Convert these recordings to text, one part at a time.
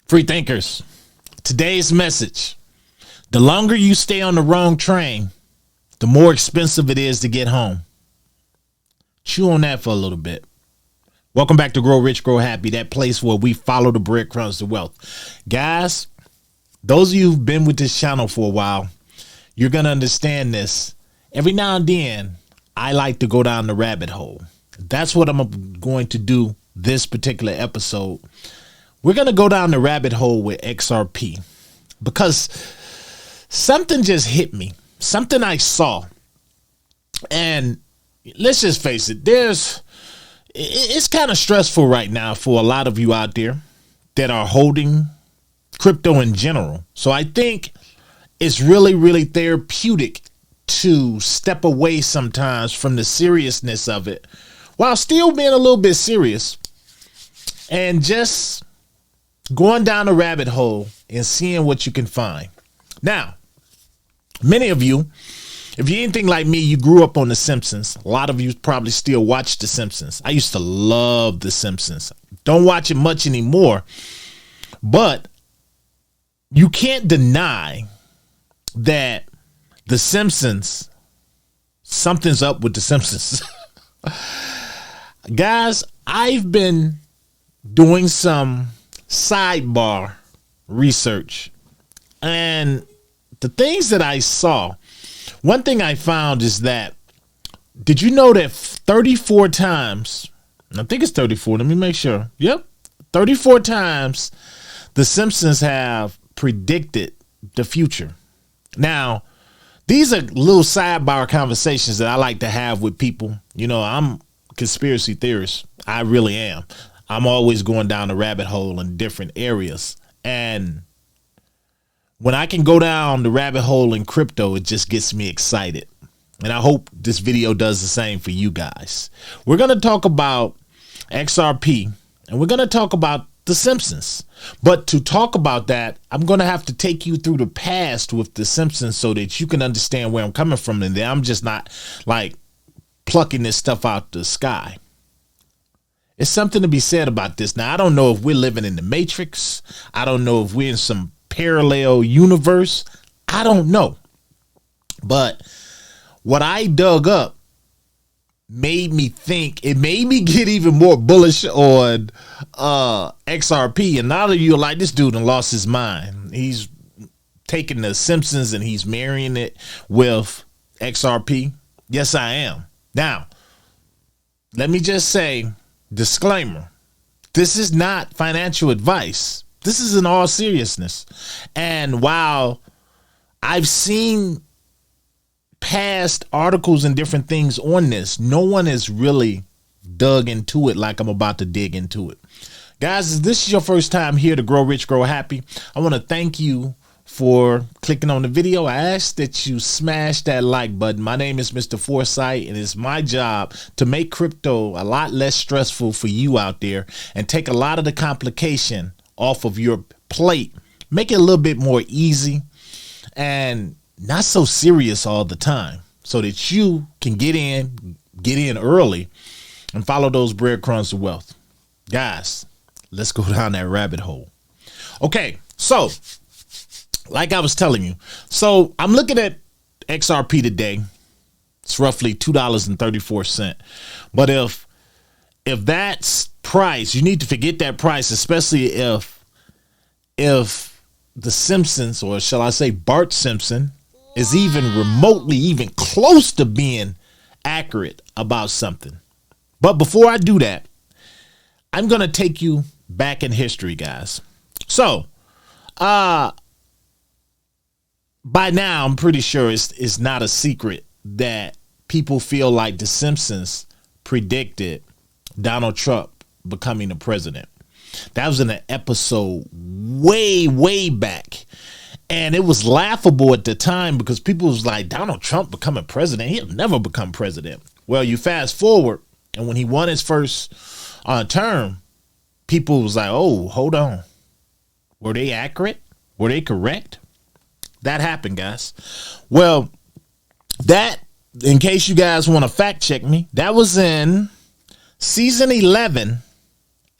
Free thinkers, today's message: the longer you stay on the wrong train, the more expensive it is to get home. Chew on that for a little bit. Welcome back to Grow Rich, Grow Happy, that place where we follow the breadcrumbs to wealth. Guys, those of you who've been with this channel for a while, you're going to understand this. Every now and then, I like to go down the rabbit hole. That's what I'm going to do this particular episode. We're going to go down the rabbit hole with XRP because something just hit me, something I saw. And let's just face it, it's kind of stressful right now for a lot of you out there that are holding crypto in general. So I think it's really, really therapeutic to step away sometimes from the seriousness of it while still being a little bit serious and just going down the rabbit hole and seeing what you can find. Now, many of you, if you're anything like me, you grew up on the Simpsons. A lot of you probably still watch the Simpsons. I used to love the Simpsons. Don't watch it much anymore, but you can't deny that the Simpsons, something's up with the Simpsons. Guys, I've been doing some sidebar research, and the things that I saw, one thing I found is that, did you know that 34 times, I think it's 34, let me make sure. Yep. 34 times the Simpsons have predicted the future. Now, these are little sidebar conversations that I like to have with people. You know, I'm a conspiracy theorist. I really am. I'm always going down the rabbit hole in different areas. And when I can go down the rabbit hole in crypto, it just gets me excited. And I hope this video does the same for you guys. We're going to talk about XRP and we're going to talk about the Simpsons. But to talk about that, I'm going to have to take you through the past with the Simpsons so that you can understand where I'm coming from. And then I'm just not like plucking this stuff out the sky. It's something to be said about this. Now, I don't know if we're living in the Matrix. I don't know if we're in some parallel universe. I don't know. But what I dug up made me think, it made me get even more bullish on XRP. And now that you're like, this dude done lost his mind. He's taking the Simpsons and he's marrying it with XRP. Yes, I am. Now, let me just say, disclaimer, this is not financial advice. This is in all seriousness. And while I've seen past articles and different things on this, no one has really dug into it like I'm about to dig into it. Guys, if this is your first time here to Grow Rich, Grow Happy, I want to thank you for clicking on the video. I ask that you smash that like button. My name is Mr. Foresight, and it's my job to make crypto a lot less stressful for you out there and take a lot of the complication off of your plate, make it a little bit more easy and not so serious all the time so that you can get in early and follow those breadcrumbs to wealth. Guys, let's go down that rabbit hole. Okay, so like I was telling you, so I'm looking at XRP today. It's roughly $2.34. But if that's price, you need to forget that price, especially if the Simpsons, or shall I say Bart Simpson, is even remotely, even close to being accurate about something. But before I do that, I'm going to take you back in history, guys. So, by now, I'm pretty sure it's not a secret that people feel like the Simpsons predicted Donald Trump becoming the president. That was in an episode way, way back. And it was laughable at the time because people was like, Donald Trump becoming president? He'll never become president. Well, you fast forward, and when he won his first term, people was like, oh, hold on. Were they accurate? Were they correct? That happened, guys. Well, that, in case you guys want to fact check me, that was in season 11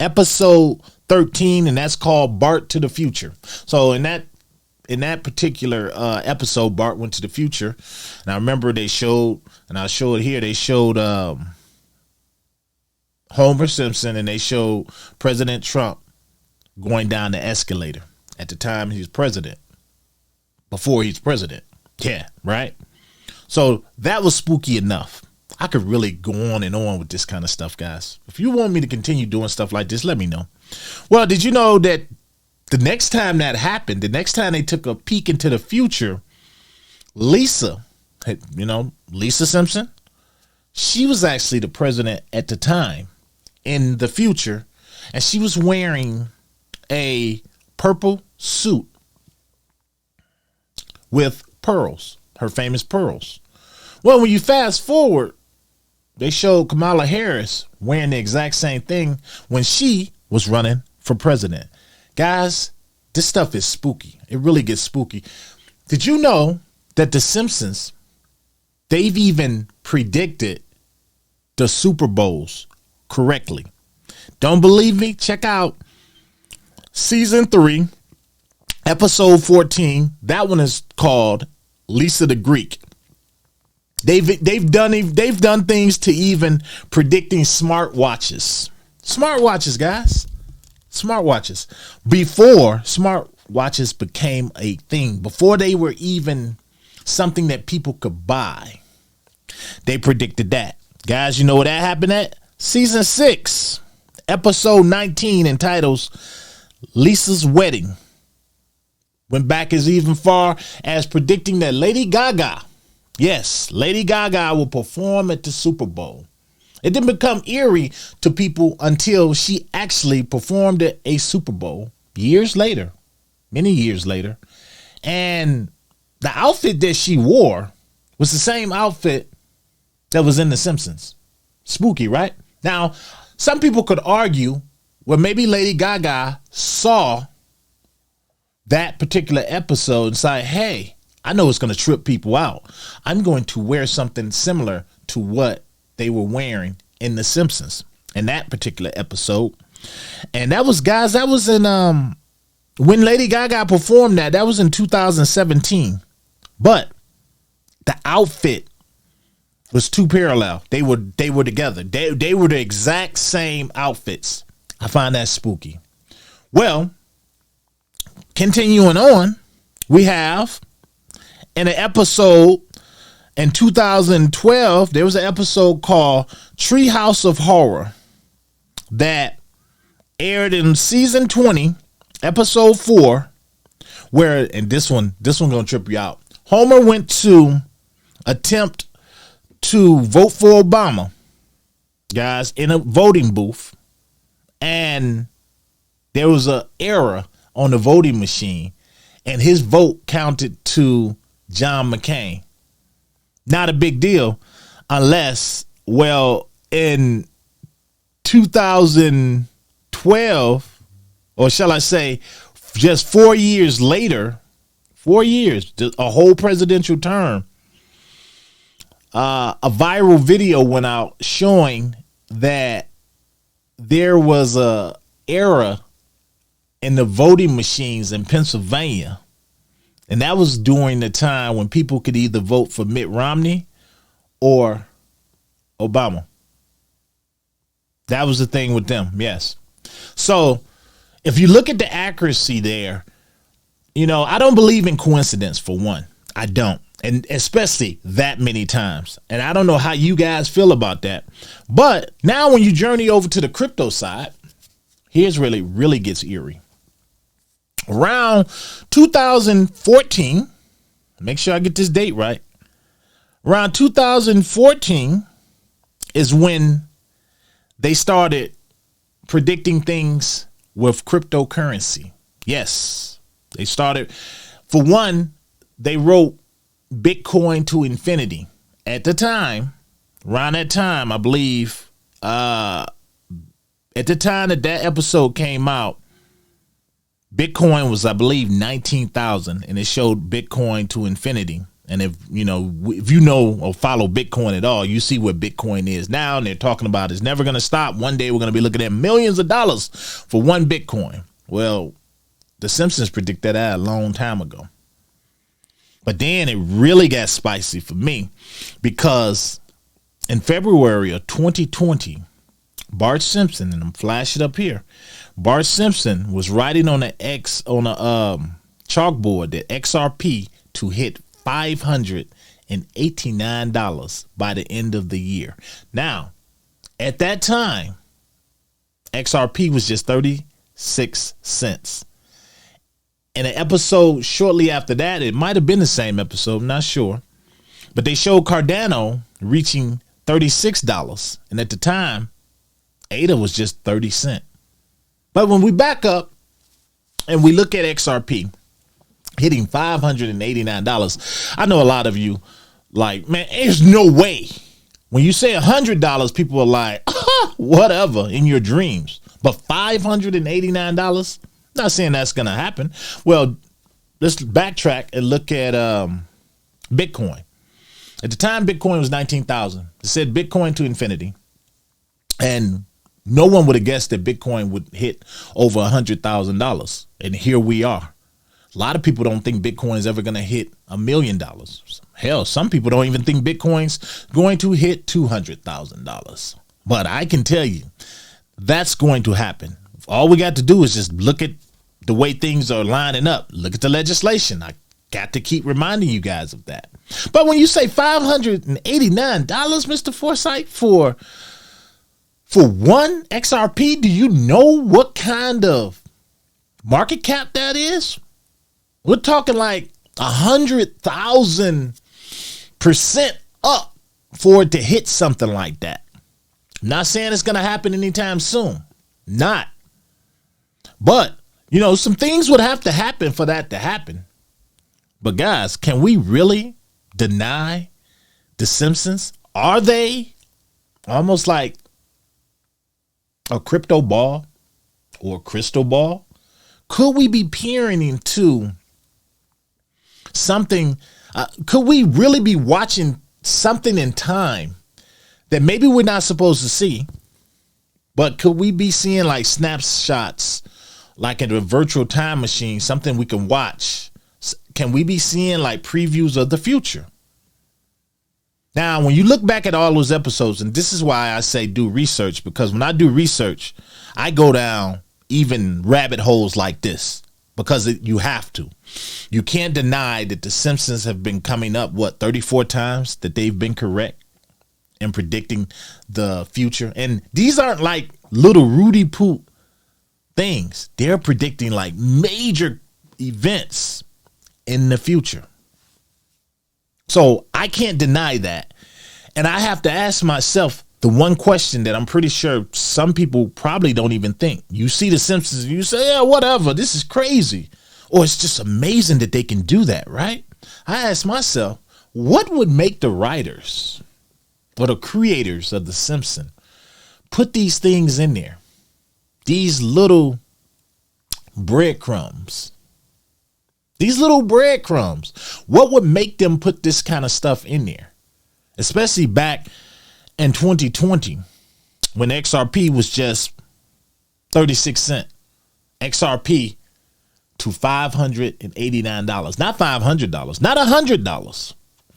episode 13, and that's called Bart to the Future. So in that particular episode, Bart went to the future, and I remember they showed, and I'll show it here, they showed Homer Simpson, and they showed President Trump going down the escalator at the time he was president, before he's president. Yeah, right? So that was spooky enough. I could really go on and on with this kind of stuff, guys. If you want me to continue doing stuff like this, let me know. Well, did you know that the next time that happened, the next time they took a peek into the future, Lisa, Lisa Simpson, she was actually the president at the time in the future, and she was wearing a purple suit with pearls, her famous pearls. Well, when you fast forward, they showed Kamala Harris wearing the exact same thing when she was running for president. Guys, this stuff is spooky. It really gets spooky. Did you know that the Simpsons, they've even predicted the Super Bowls correctly? Don't believe me? Check out season 3, episode 14. That one is called Lisa the Greek. They've done things to even predicting smartwatches. Smartwatches, guys. Smartwatches. Before smartwatches became a thing, before they were even something that people could buy, they predicted that. Guys, you know where that happened at? Season 6, episode 19, entitled Lisa's Wedding. Went back as even far as predicting that Lady Gaga, yes, Lady Gaga will perform at the Super Bowl. It didn't become eerie to people until she actually performed at a Super Bowl years later, many years later. And the outfit that she wore was the same outfit that was in The Simpsons. Spooky, right? Now, some people could argue, well, maybe Lady Gaga saw that particular episode and say, hey, I know it's going to trip people out. I'm going to wear something similar to what they were wearing in The Simpsons in that particular episode. And that was, guys, that was in when Lady Gaga performed that was in 2017. But the outfit was too parallel. They were together. They were the exact same outfits. I find that spooky. Well, continuing on, we have in an episode in 2012, there was an episode called Treehouse of Horror that aired in season 20, episode 4, where, and this one gonna trip you out. Homer went to attempt to vote for Obama, guys, in a voting booth, and there was an error on the voting machine, and his vote counted to John McCain. Not a big deal unless, well, in 2012, or shall I say, just 4 years later, 4 years, a whole presidential term, a viral video went out showing that there was a error in the voting machines in Pennsylvania. And that was during the time when people could either vote for Mitt Romney or Obama. That was the thing with them. Yes. So if you look at the accuracy there, I don't believe in coincidence, for one. I don't. And especially that many times. And I don't know how you guys feel about that. But now when you journey over to the crypto side, here's really, really gets eerie. Around 2014, make sure I get this date right. Around 2014 is when they started predicting things with cryptocurrency. Yes, they started. For one, they wrote Bitcoin to infinity. At the time, around that time, I believe, at the time that episode came out, Bitcoin was, I believe, 19,000, and it showed Bitcoin to infinity. And if you know or follow Bitcoin at all, you see what Bitcoin is now. And they're talking about it's never going to stop. One day we're going to be looking at millions of dollars for one Bitcoin. Well, the Simpsons predicted that a long time ago. But then it really got spicy for me because in February of 2020, Bart Simpson, and I'm flashing it up here, Bart Simpson was writing on a chalkboard that XRP to hit $589 by the end of the year. Now, at that time, XRP was just 36 cents. In an episode shortly after that, it might have been the same episode, I'm not sure, but they showed Cardano reaching $36. And at the time, ADA was just 30 cents. But when we back up and we look at XRP hitting $589, I know a lot of you like, man, there's no way. When you say $100, people are like, whatever, in your dreams. But $589, not saying that's going to happen. Well, let's backtrack and look at Bitcoin. At the time, Bitcoin was 19,000. It said Bitcoin to infinity. And no one would have guessed that Bitcoin would hit over $100,000. And here we are. A lot of people don't think Bitcoin is ever going to hit $1 million. Hell, some people don't even think Bitcoin's going to hit $200,000. But I can tell you that's going to happen. All we got to do is just look at the way things are lining up. Look at the legislation. I got to keep reminding you guys of that. But when you say $589, Mr. Foresight, for one XRP, do you know what kind of market cap that is? We're talking like 100,000% up for it to hit something like that. I'm not saying it's going to happen anytime soon. Not. But, some things would have to happen for that to happen. But guys, can we really deny the Simpsons? Are they almost like a crypto ball or a crystal ball? Could we be peering into something? Could we really be watching something in time that maybe we're not supposed to see? But could we be seeing like snapshots, like in a virtual time machine, something we can watch? Can we be seeing like previews of the future? Now, when you look back at all those episodes, and this is why I say do research, because when I do research, I go down even rabbit holes like this because you have to. You can't deny that the Simpsons have been coming up, 34 times that they've been correct in predicting the future. And these aren't like little Rudy Poot things. They're predicting like major events in the future. So I can't deny that. And I have to ask myself the one question that I'm pretty sure some people probably don't even think. You see the Simpsons and you say, yeah, whatever, this is crazy. Or it's just amazing that they can do that, right? I ask myself, what would make the writers or the creators of the Simpsons put these things in there? These little breadcrumbs. These little breadcrumbs. What would make them put this kind of stuff in there? Especially back in 2020 when XRP was just 36 cents. XRP to $589. Not $500. Not $100.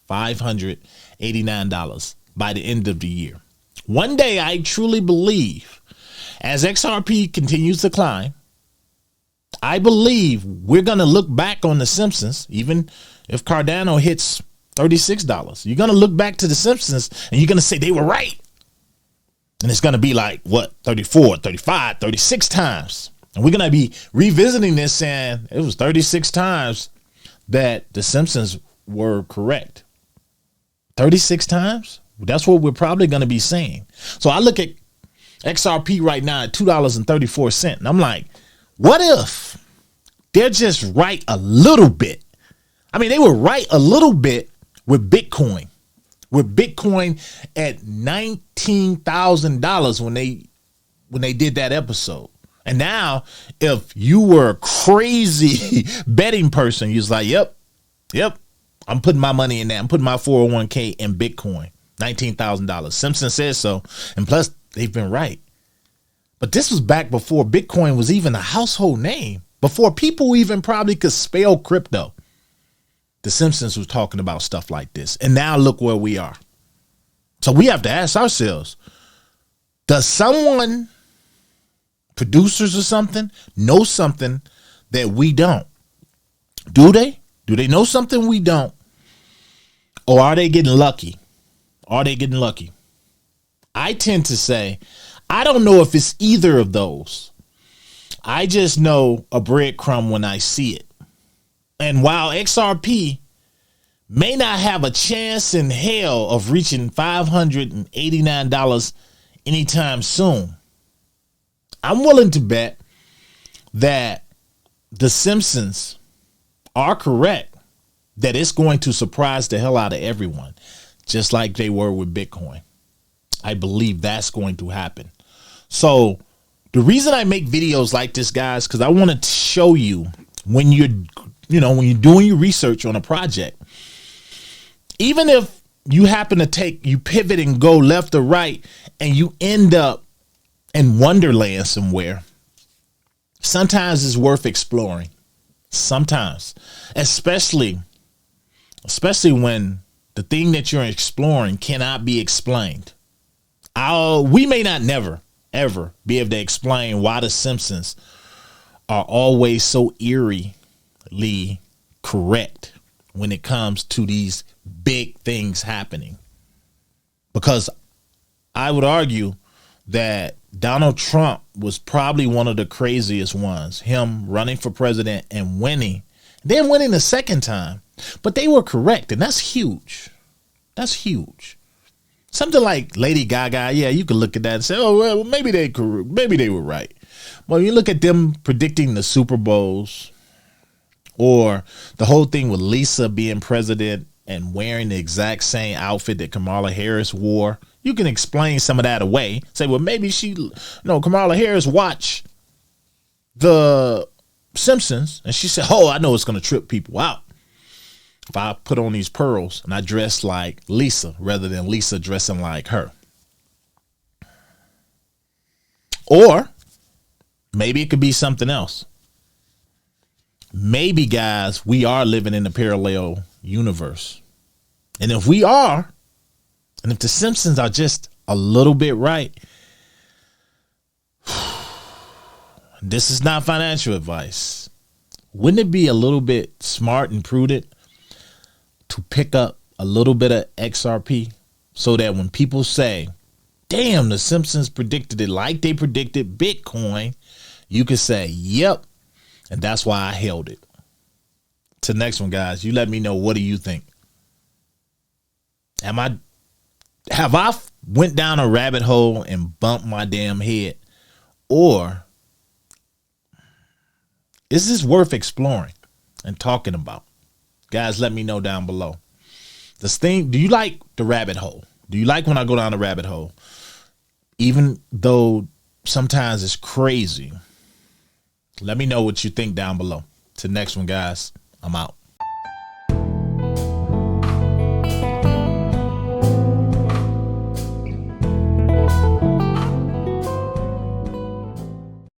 $589 by the end of the year. One day, I truly believe as XRP continues to climb, I believe we're going to look back on the Simpsons, even if Cardano hits $36. You're going to look back to the Simpsons and you're going to say they were right. And it's going to be like, 34, 35, 36 times. And we're going to be revisiting this saying it was 36 times that the Simpsons were correct. 36 times? That's what we're probably going to be saying. So I look at XRP right now at $2.34. And I'm like, what if they're just right a little bit? I mean, they were right a little bit with Bitcoin. With Bitcoin at $19,000 when they did that episode. And now, if you were a crazy betting person, you was like, yep, I'm putting my money in that. I'm putting my 401k in Bitcoin, $19,000. Simpson says so. And plus, they've been right. But this was back before Bitcoin was even a household name, before people even probably could spell crypto. The Simpsons was talking about stuff like this. And now look where we are. So we have to ask ourselves, does someone, producers or something, know something that we don't? Do they? Do they know something we don't? Or are they getting lucky? Are they getting lucky? I tend to say, I don't know if it's either of those. I just know a breadcrumb when I see it. And while XRP may not have a chance in hell of reaching $589 anytime soon, I'm willing to bet that the Simpsons are correct, that it's going to surprise the hell out of everyone, just like they were with Bitcoin. I believe that's going to happen. So the reason I make videos like this, guys, because I want to show you when you're doing your research on a project, even if you happen to you pivot and go left or right and you end up in Wonderland somewhere, sometimes it's worth exploring. Sometimes, especially when the thing that you're exploring cannot be explained. We may not ever be able to explain why the Simpsons are always so eerily correct when it comes to these big things happening. Because I would argue that Donald Trump was probably one of the craziest ones, him running for president and winning, then winning the second time. But they were correct, and that's huge. That's huge. Something like Lady Gaga, yeah, you could look at that and say, oh, well, maybe they were right. Well, you look at them predicting the Super Bowls, or the whole thing with Lisa being president and wearing the exact same outfit that Kamala Harris wore. You can explain some of that away. Say, well, maybe Kamala Harris watched the Simpsons and she said, oh, I know it's going to trip people out if I put on these pearls and I dress like Lisa rather than Lisa dressing like her. Or maybe it could be something else. Maybe, guys, we are living in a parallel universe. And if we are, and if the Simpsons are just a little bit right, this is not financial advice. Wouldn't it be a little bit smart and prudent to pick up a little bit of XRP so that when people say, damn, the Simpsons predicted it like they predicted Bitcoin, you can say, yep, and that's why I held it. To the next one, guys, you let me know, what do you think? Have I went down a rabbit hole and bumped my damn head? Or is this worth exploring and talking about? Guys, let me know down below. Do you like the rabbit hole? Do you like when I go down the rabbit hole? Even though sometimes it's crazy. Let me know what you think down below. To the next one, guys. I'm out.